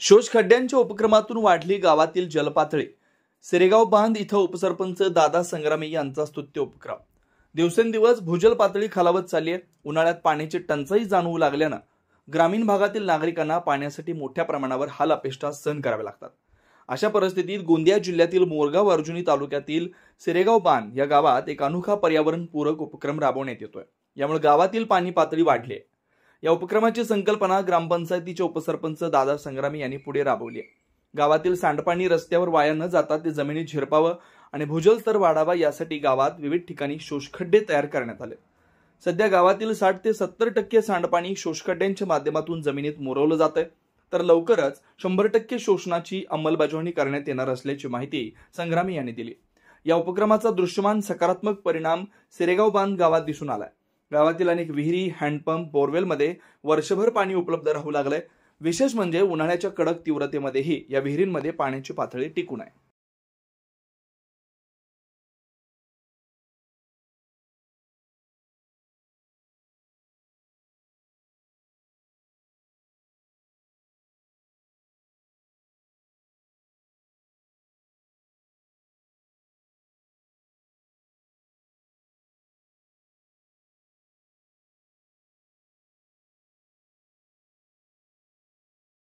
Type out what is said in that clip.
शोष खड्ड्यांच्या उपक्रमातून वाढली गावातील जलपातळी। सेरेगाव बांध इथं उपसरपंच दादा संग्रामी यांचा स्तुत्य उपक्रम। दिवसेंदिवस भूजल पातळी खालावत चालली आहे। उन्हाळ्यात पाण्याची टंचाई जाणवू लागल्यानं ग्रामीण भागातील नागरिकांना पाण्यासाठी मोठ्या प्रमाणावर हाल अपेष्टा सहन करावे लागतात। अशा परिस्थितीत गोंदिया जिल्ह्यातील मोरगाव अर्जुनी तालुक्यातील सेरेगाव बांध या गावात एक अनोखा पर्यावरण पूरक उपक्रम राबवण्यात येतोय। यामुळे गावातील पाणी पातळी वाढली आहे। या उपक्रमाची संकल्पना ग्रामपंचायतीचे उपसरपंच दादा संग्रामी यांनी पुढे राबवली आहे। गावातील सांडपाणी रस्त्यावर वाया न जाता ते जमिनीत झिरपावं आणि भूजल स्तर वाढावा यासाठी गावात विविध ठिकाणी शोषखड्डे तयार करण्यात आले। सध्या गावातील 60 ते 70% सांडपाणी शोषखड्ड्यांच्या माध्यमातून जमिनीत मुरवलं जातंय, तर लवकरच 100% शोषणाची अंमलबजावणी करण्यात येणार असल्याची माहिती संग्रामी यांनी दिली। या उपक्रमाचा दृश्यमान सकारात्मक परिणाम सेरेगाव बांध गावात दिसून आलाय। गावातील अनेक विहिरी, हँडपंप, बोरवेलमध्ये वर्षभर पाणी उपलब्ध राहू लागलंय। विशेष म्हणजे उन्हाळ्याच्या कडक तीव्रतेमध्येही या विहिरींमध्ये पाण्याची पातळी टिकून आहे।